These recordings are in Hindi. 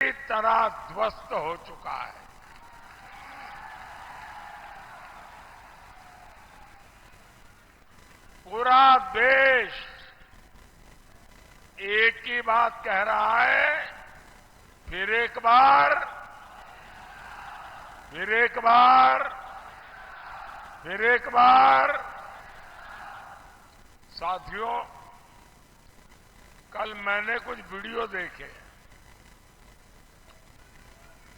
पूरी तरह ध्वस्त हो चुका है। पूरा देश एक ही बात कह रहा है, फिर एक बार, फिर एक बार, फिर एक बार। साथियों, कल मैंने कुछ वीडियो देखे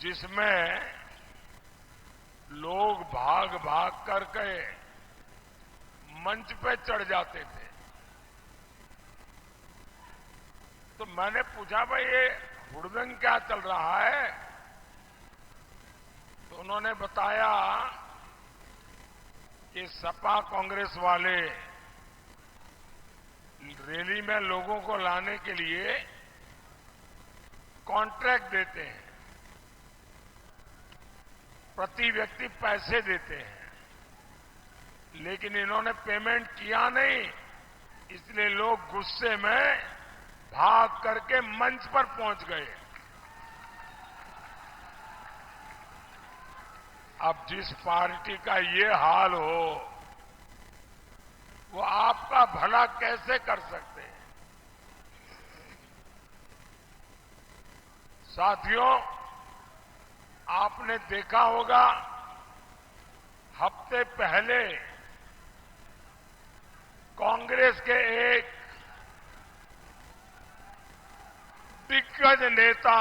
जिसमें लोग भाग भाग करके मंच पे चढ़ जाते थे। तो मैंने पूछा, भाई ये हुड़दंग क्या चल रहा है? तो उन्होंने बताया कि सपा कांग्रेस वाले रैली में लोगों को लाने के लिए कॉन्ट्रैक्ट देते हैं, प्रति व्यक्ति पैसे देते हैं, लेकिन इन्होंने पेमेंट किया नहीं, इसलिए लोग गुस्से में भाग करके मंच पर पहुंच गए। अब जिस पार्टी का ये हाल हो, वो आपका भला कैसे कर सकते हैं? साथियों, आपने देखा होगा, हफ्ते पहले कांग्रेस के एक दिग्गज नेता,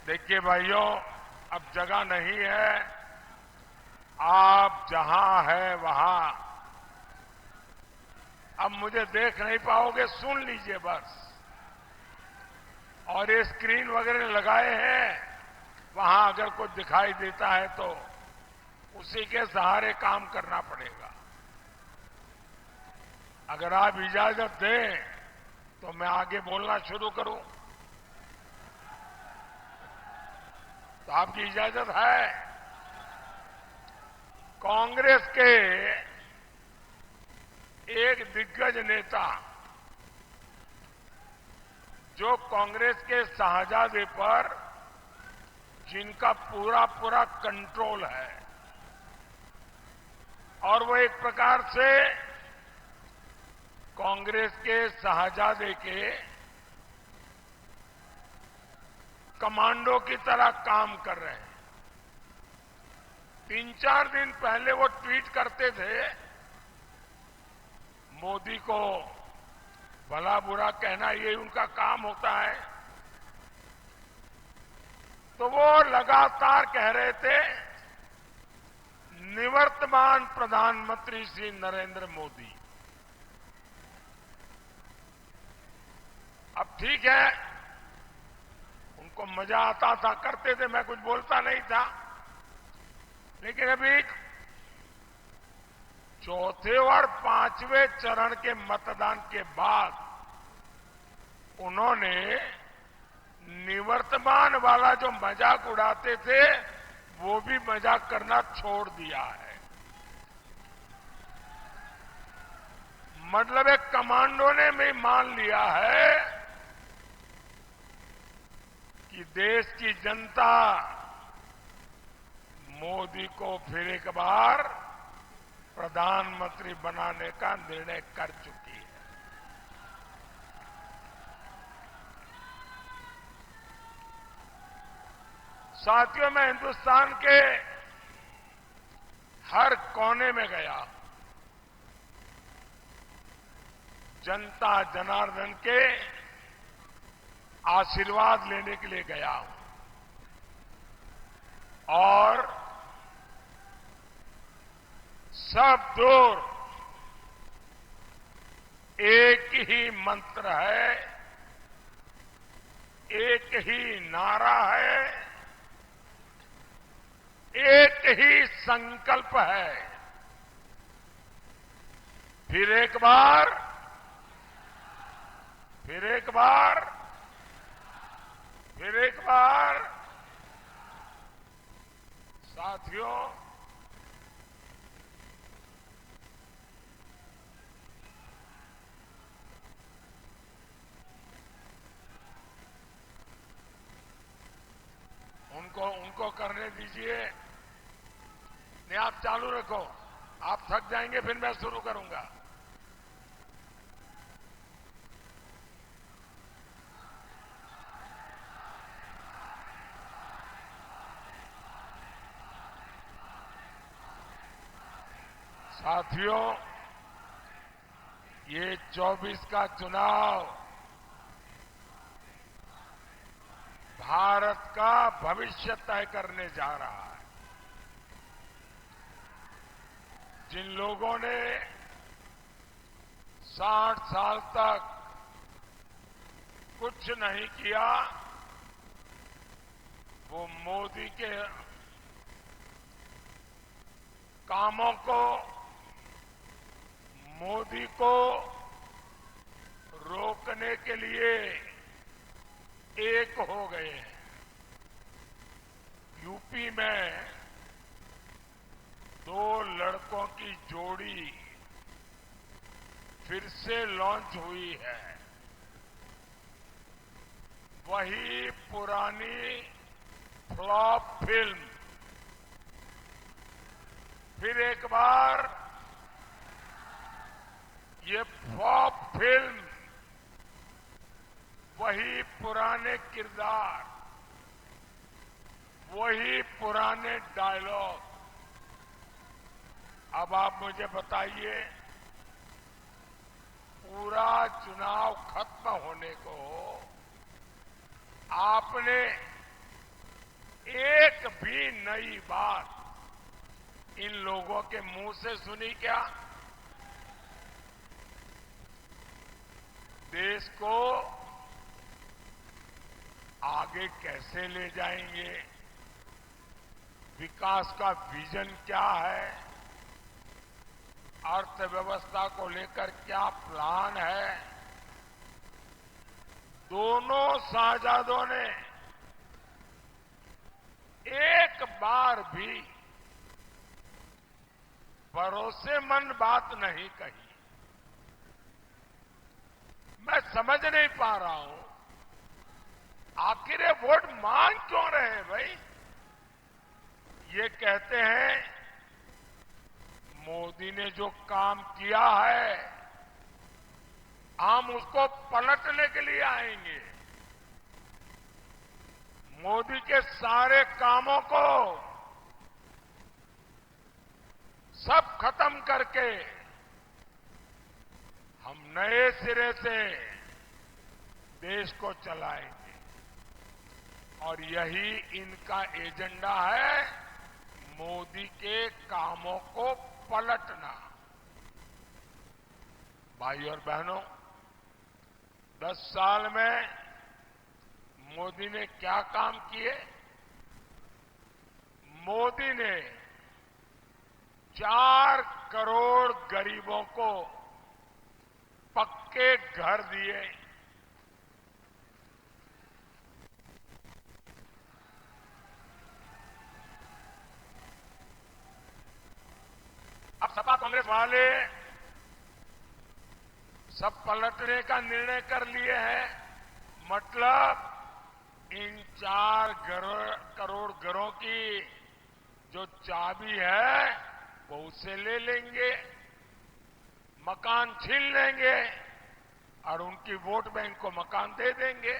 देखिए भाइयों, अब जगह नहीं है, आप जहां है वहां अब मुझे देख नहीं पाओगे, सुन लीजिए बस। और ये स्क्रीन वगैरह लगाए हैं, वहां अगर कुछ दिखाई देता है तो उसी के सहारे काम करना पड़ेगा। अगर आप इजाजत दें तो मैं आगे बोलना शुरू करूं, तो आपकी इजाजत है? कांग्रेस के एक दिग्गज नेता, जो कांग्रेस के शाहजादे पर जिनका पूरा पूरा कंट्रोल है, और वो एक प्रकार से कांग्रेस के शाहजादे के कमांडो की तरह काम कर रहे हैं। 3-4 दिन पहले वो ट्वीट करते थे, मोदी को भला बुरा कहना ये उनका काम होता है। तो वो लगातार कह रहे थे, निवर्तमान प्रधानमंत्री श्री नरेंद्र मोदी। अब ठीक है, उनको मजा आता था, करते थे, मैं कुछ बोलता नहीं था, लेकिन अभी चौथे और 5वें चरण के मतदान के बाद उन्होंने निवर्तमान वाला जो मजाक उड़ाते थे, वो भी मजाक करना छोड़ दिया है। मतलब एक कमांडो ने भी मान लिया है कि देश की जनता मोदी को फिर एक बार प्रधानमंत्री बनाने का निर्णय कर चुकी है। साथियों, मैं हिंदुस्तान के हर कोने में गया, जनता जनार्दन के आशीर्वाद लेने के लिए गया हूं, और सब दूर एक ही मंत्र है, एक ही नारा है, एक ही संकल्प है, फिर एक बार, फिर एक बार, फिर एक बार। साथियों, को करने दीजिए। नहीं, आप चालू रखो। आप थक जाएंगे फिर मैं शुरू करूंगा। साथियों, ये 24 का चुनाव भारत का भविष्य तय करने जा रहा है। जिन लोगों ने 60 साल तक कुछ नहीं किया, वो मोदी के कामों को, मोदी को रोकने के लिए एक हो गए हैं। यूपी में 2 लड़कों की जोड़ी फिर से लॉन्च हुई है। वही पुरानी फ्लॉप फिल्म फिर एक बार ये फ्लॉप फिल्म, वही पुराने किरदार, वही पुराने डायलॉग। अब आप मुझे बताइए, पूरा चुनाव खत्म होने को आपने एक भी नई बात इन लोगों के मुंह से सुनी क्या? देश को आगे कैसे ले जाएंगे? विकास का विजन क्या है? अर्थव्यवस्था को लेकर क्या प्लान है? दोनों साझादों ने एक बार भी भरोसेमंद बात नहीं कही। मैं समझ नहीं पा रहा हूं, आखिर ये वोट मांग क्यों रहे हैं भाई? ये कहते हैं मोदी ने जो काम किया है हम उसको पलटने के लिए आएंगे। मोदी के सारे कामों को सब खत्म करके हम नए सिरे से देश को चलाएंगे। और यही इनका एजेंडा है, मोदी के कामों को पलटना। भाई और बहनों, 10 साल में मोदी ने क्या काम किए? मोदी ने 4 करोड़ गरीबों को पक्के घर दिए। अब सपा कांग्रेस वाले सब पलटने का निर्णय कर लिए हैं। मतलब इन 4 करोड़ घरों की जो चाबी है वो उसे ले लेंगे, मकान छीन लेंगे और उनकी वोट बैंक को मकान दे देंगे।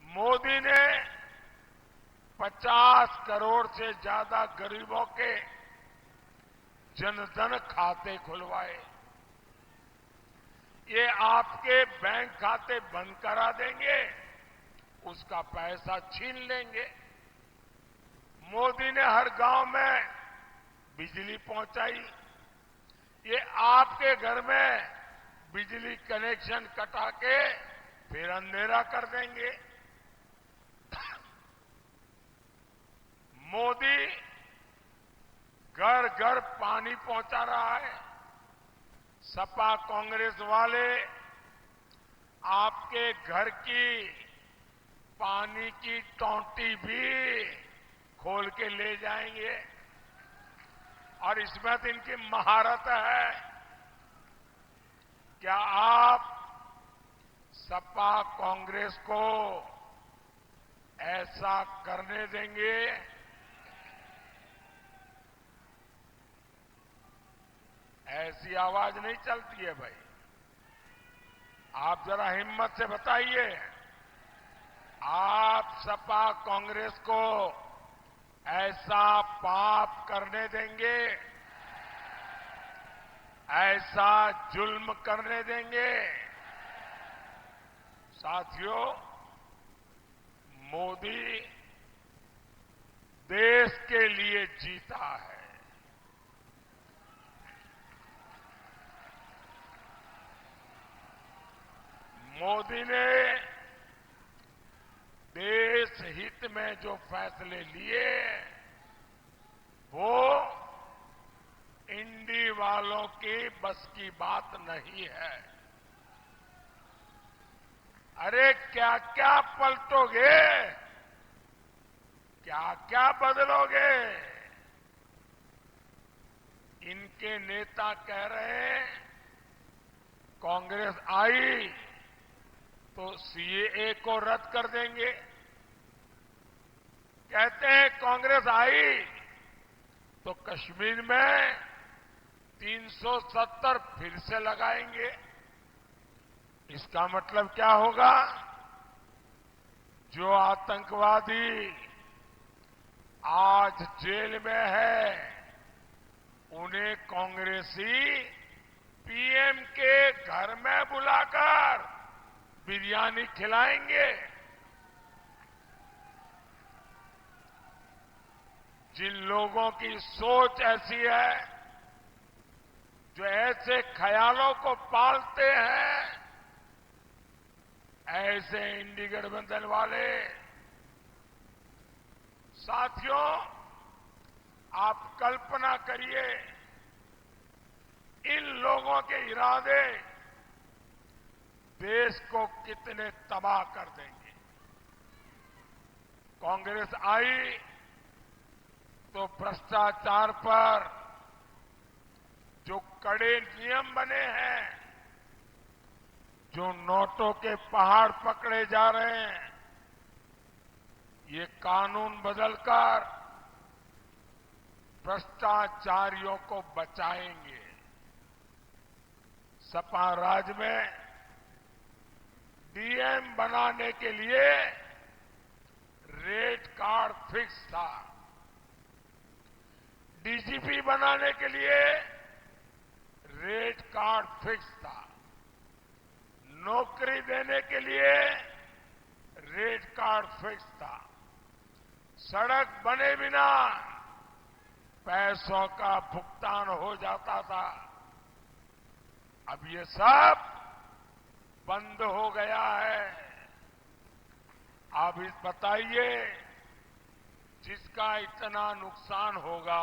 मोदी ने 50 करोड़ से ज्यादा गरीबों के जनधन खाते खुलवाए। ये आपके बैंक खाते बंद करा देंगे, उसका पैसा छीन लेंगे। मोदी ने हर गांव में बिजली पहुंचाई। ये आपके घर में बिजली कनेक्शन कटा के फिर अंधेरा कर देंगे। मोदी घर घर पानी पहुंचा रहा है। सपा कांग्रेस वाले आपके घर की पानी की टोंटी भी खोल के ले जाएंगे। और इसमें तो इनकी महारत है। क्या आप सपा कांग्रेस को ऐसा करने देंगे ऐसी आवाज नहीं चलती है भाई। आप जरा हिम्मत से बताइए, आप सपा कांग्रेस को ऐसा पाप करने देंगे, ऐसा जुल्म करने देंगे? साथियों, मोदी देश के लिए जीता है। मोदी ने देश हित में जो फैसले लिए वो इंडी वालों की बस की बात नहीं है। अरे क्या क्या पलटोगे, क्या क्या बदलोगे? इनके नेता कह रहे हैं कांग्रेस आई तो सीएए को रद्द कर देंगे। कहते हैं कांग्रेस आई तो कश्मीर में 370 फिर से लगाएंगे। इसका मतलब क्या होगा? जो आतंकवादी आज जेल में है उन्हें कांग्रेसी पीएम के घर में बुलाकर बिरयानी खिलाएंगे। जिन लोगों की सोच ऐसी है, जो ऐसे ख्यालों को पालते हैं, ऐसे इंडी गठबंधन वाले साथियों, आप कल्पना करिए इन लोगों के इरादे देश को कितने तबाह कर देंगे। कांग्रेस आई तो भ्रष्टाचार पर जो कड़े नियम बने हैं, जो नोटों के पहाड़ पकड़े जा रहे हैं, ये कानून बदलकर भ्रष्टाचारियों को बचाएंगे। सपा राज में डीएम बनाने के लिए रेट कार्ड फिक्स था, डीजीपी बनाने के लिए रेट कार्ड फिक्स था, नौकरी देने के लिए रेट कार्ड फिक्स था, सड़क बने बिना पैसों का भुगतान हो जाता था। अब ये सब बंद हो गया है। आप इस बताइए, जिसका इतना नुकसान होगा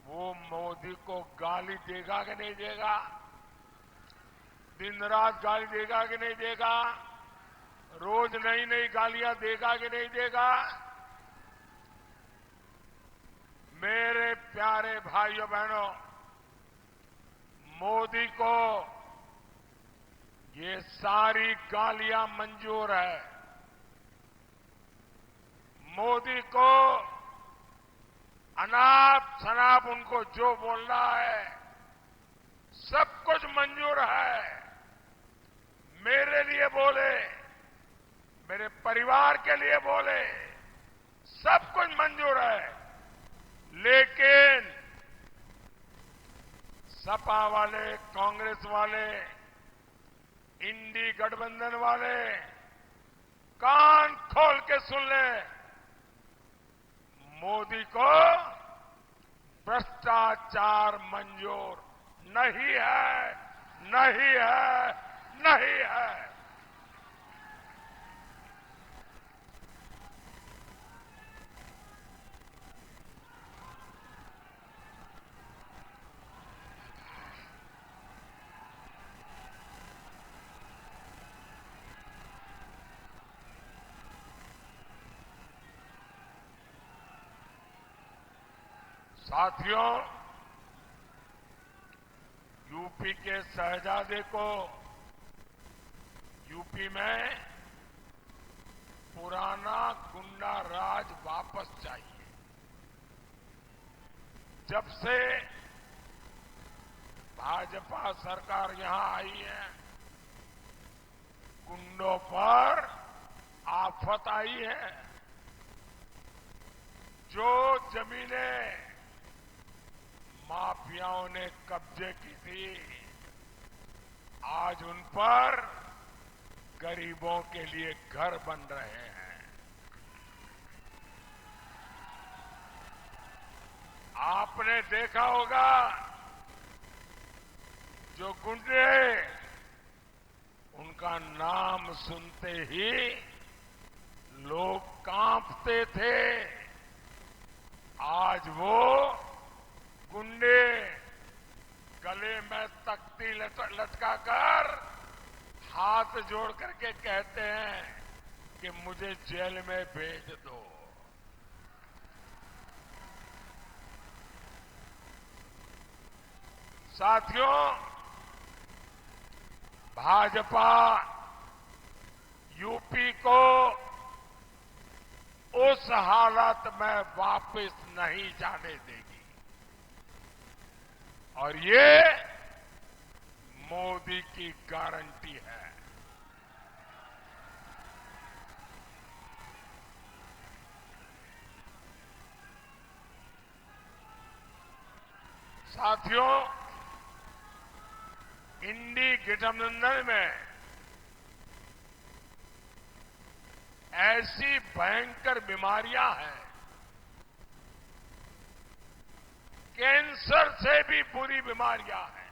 वो मोदी को गाली देगा कि नहीं देगा? दिन रात गाली देगा कि नहीं देगा? रोज नई नई गालियां देगा कि नहीं देगा? मेरे प्यारे भाइयों बहनों, मोदी को ये सारी गालियां मंजूर है। मोदी को अनाप शनाप उनको जो बोलना है सब कुछ मंजूर है। मेरे लिए बोले, मेरे परिवार के लिए बोले, सब कुछ मंजूर है। लेकिन सपा वाले, कांग्रेस वाले, इंडी गठबंधन वाले कान खोल के सुन ले, मोदी को भ्रष्टाचार मंजूर नहीं है, नहीं है, नहीं है। साथियों, यूपी के शहजादे को यूपी में पुराना गुंडा राज वापस चाहिए। जब से भाजपा सरकार यहां आई है, गुंडों पर आफत आई है। जो जमीनें माफियाओं ने कब्जे की थी, आज उन पर गरीबों के लिए घर बन रहे हैं। आपने देखा होगा, जो गुंडे उनका नाम सुनते ही लोग कांपते थे, आज वो गुंडे गले में तख्ती लटकाकर हाथ जोड़ करके कहते हैं कि मुझे जेल में भेज दो। साथियों, भाजपा यूपी को उस हालत में वापस नहीं जाने देगी और ये मोदी की गारंटी है। साथियों, इंडी गठबंधन में ऐसी भयंकर बीमारियां हैं, कैंसर से भी बुरी बीमारियां हैं,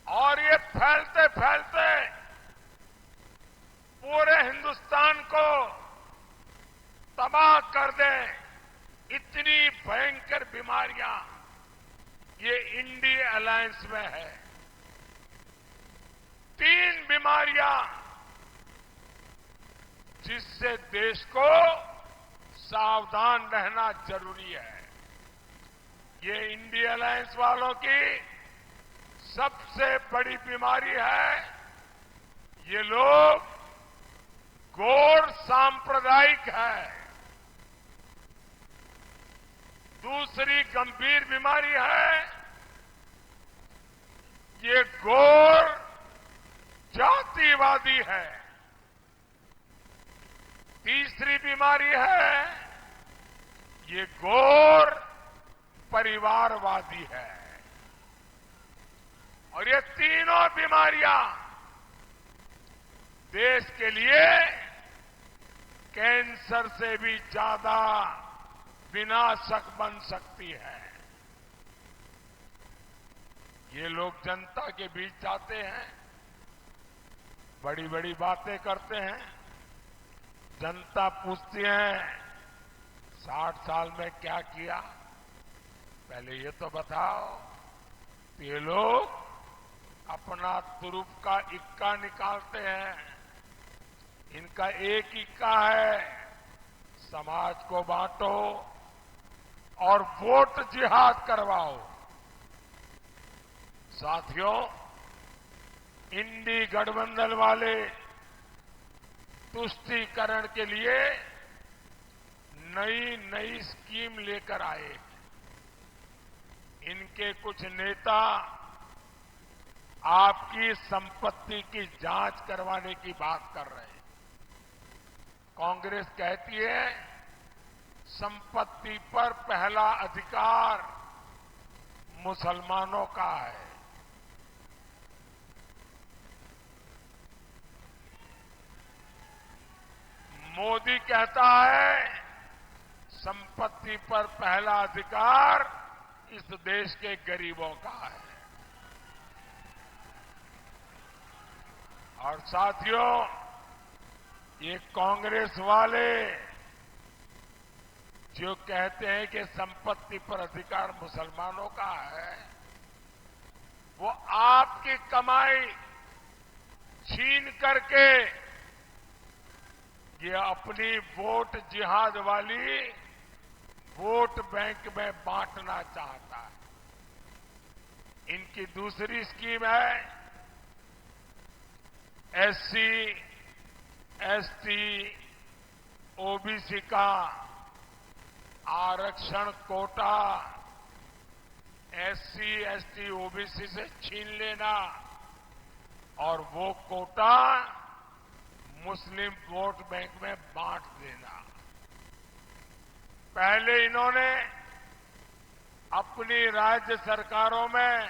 और ये फैलते फैलते पूरे हिंदुस्तान को तबाह कर दें, इतनी भयंकर बीमारियां ये इंडी अलायंस में है। 3 बीमारियां जिससे देश को सावधान रहना जरूरी है। ये इंडी अलायंस वालों की सबसे बड़ी बीमारी है। ये लोग गौर सांप्रदायिक है। दूसरी गंभीर बीमारी है, ये गौर जातिवादी है। तीसरी बीमारी है, ये गौर परिवारवादी है। और ये तीनों बीमारियां देश के लिए कैंसर से भी ज्यादा विनाशक बन सकती है। ये लोग जनता के बीच जाते हैं, बड़ी बड़ी बातें करते हैं, जनता पूछती है 60 साल में क्या किया, पहले ये तो बताओ। ये लोग अपना तुरुप का इक्का निकालते हैं। इनका एक इक्का है, समाज को बांटो और वोट जिहाद करवाओ। साथियों, इंडी गठबंधन वाले तुष्टीकरण के लिए नई नई स्कीम लेकर आए। इनके कुछ नेता आपकी संपत्ति की जांच करवाने की बात कर रहे हैं। कांग्रेस कहती है संपत्ति पर पहला अधिकार मुसलमानों का है। मोदी कहता है संपत्ति पर पहला अधिकार इस देश के गरीबों का है। और साथियों, ये कांग्रेस वाले जो कहते हैं कि संपत्ति पर अधिकार मुसलमानों का है, वो आपकी कमाई छीन करके ये अपनी वोट जिहाद वाली वोट बैंक में बांटना चाहता है। इनकी दूसरी स्कीम है एससी, एसटी, ओबीसी का आरक्षण कोटा एससी, एसटी, ओबीसी से छीन लेना और वो कोटा मुस्लिम वोट बैंक में बांट देना। पहले इन्होंने अपनी राज्य सरकारों में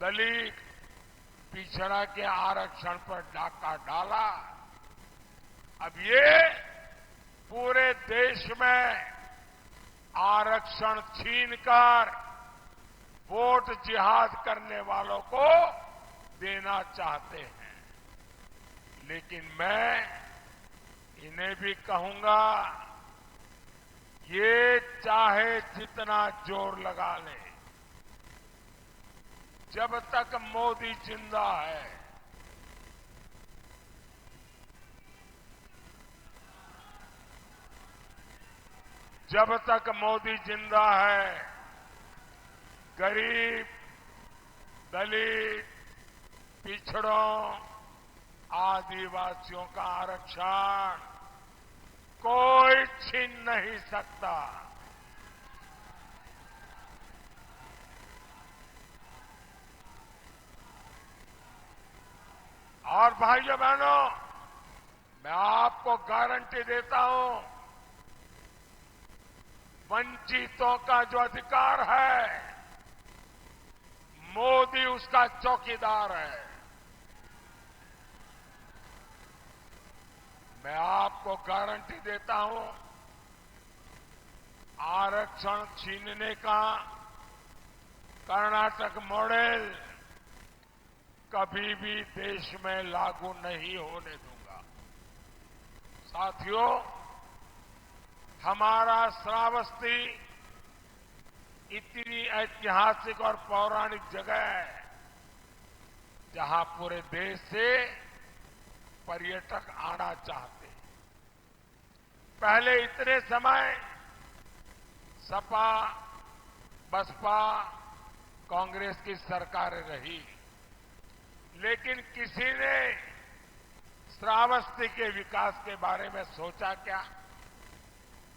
दलित, पिछड़ा के आरक्षण पर डाका डाला। अब ये पूरे देश में आरक्षण छीनकर वोट जिहाद करने वालों को देना चाहते हैं। लेकिन मैं इन्हें भी कहूंगा, ये चाहे जितना जोर लगा ले, जब तक मोदी जिंदा है, जब तक मोदी जिंदा है, गरीब, दलित, पिछड़ों, आदिवासियों का आरक्षण कोई छीन नहीं सकता। और भाइयों बहनों, मैं आपको गारंटी देता हूं, वंचितों का जो अधिकार है, मोदी उसका चौकीदार है। मैं आपको गारंटी देता हूं, आरक्षण छीनने का कर्नाटक मॉडल कभी भी देश में लागू नहीं होने दूंगा। साथियों, हमारा श्रावस्ती इतनी ऐतिहासिक और पौराणिक जगह है, जहां पूरे देश से पर्यटक आना चाहते हैं। पहले इतने समय सपा, बसपा, कांग्रेस की सरकारें रही, लेकिन किसी ने श्रावस्ती के विकास के बारे में सोचा क्या?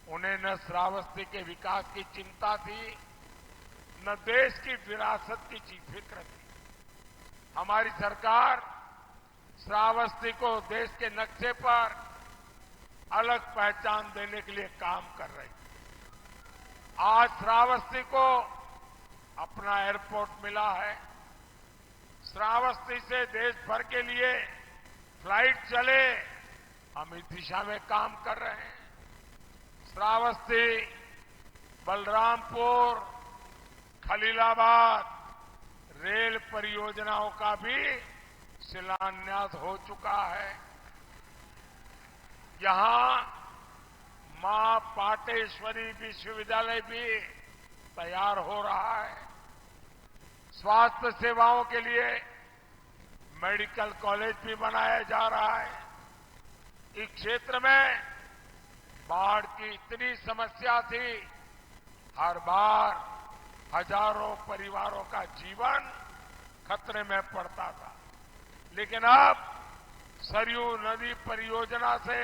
उन्हें न श्रावस्ती के विकास की चिंता थी, न देश की विरासत की फिक्र थी। हमारी सरकार श्रावस्ती को देश के नक्शे पर अलग पहचान देने के लिए काम कर रही है। आज श्रावस्ती को अपना एयरपोर्ट मिला है। श्रावस्ती से देश भर के लिए फ्लाइट चले, हम इस दिशा में काम कर रहे हैं। श्रावस्ती, बलरामपुर, खलीलाबाद रेल परियोजनाओं का भी शिलान्यास हो चुका है। यहां मां पाटेश्वरी विश्वविद्यालय भी तैयार हो रहा है। स्वास्थ्य सेवाओं के लिए मेडिकल कॉलेज भी बनाया जा रहा है। इस क्षेत्र में बाढ़ की इतनी समस्या थी, हर बार हजारों परिवारों का जीवन खतरे में पड़ता था। लेकिन अब सरयू नदी परियोजना से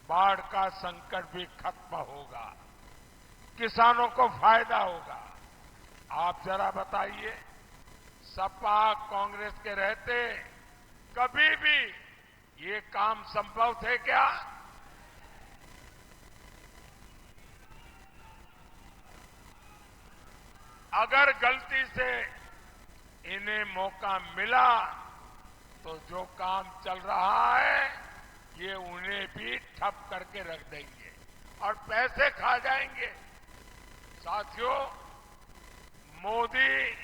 बाढ़ का संकट भी खत्म होगा, किसानों को फायदा होगा। आप जरा बताइए, सपा कांग्रेस के रहते कभी भी ये काम संभव थे क्या? अगर गलती से इन्हें मौका मिला तो जो काम चल रहा है ये उन्हें भी ठप करके रख देंगे और पैसे खा जाएंगे। साथियों, मोदी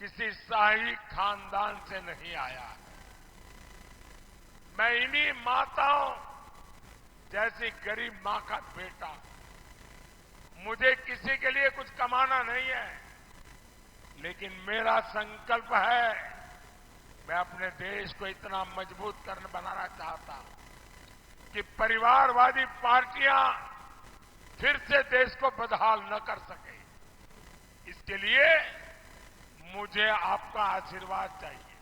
किसी शाही खानदान से नहीं आया। मैं इन्हीं माताओं जैसी गरीब मां का बेटा। मुझे किसी के लिए कुछ कमाना नहीं है, लेकिन मेरा संकल्प है, मैं अपने देश को इतना मजबूत बनाना चाहता हूं कि परिवारवादी पार्टियां फिर से देश को बदहाल न कर सके। इसके लिए मुझे आपका आशीर्वाद चाहिए।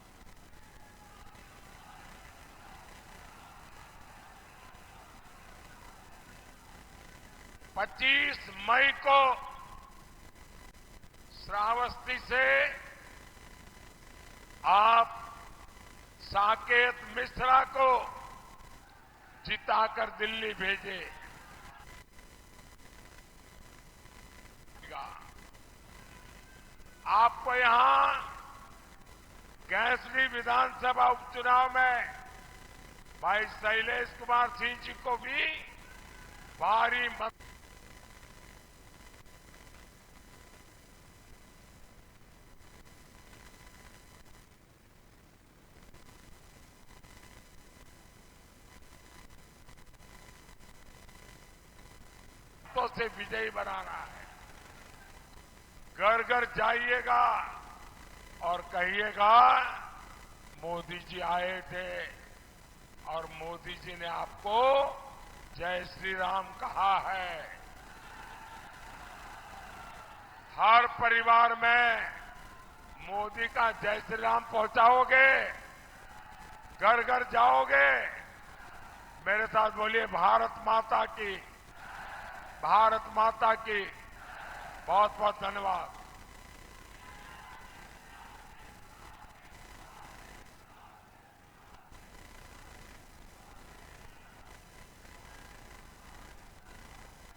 25 मई को श्रावस्ती से आप साकेत मिश्रा को जिताकर दिल्ली भेजे। आपको यहां गैसली विधानसभा उपचुनाव में भाई शैलेश कुमार सिंह जी को भी भारी मत से विजयी बनाना है। घर घर जाइएगा और कहिएगा मोदी जी आए थे और मोदी जी ने आपको जय श्री राम कहा है। हर परिवार में मोदी का जय श्री राम पहुंचाओगे, घर घर जाओगे। मेरे साथ बोलिए भारत माता की, भारत माता की। बहुत बहुत धन्यवाद।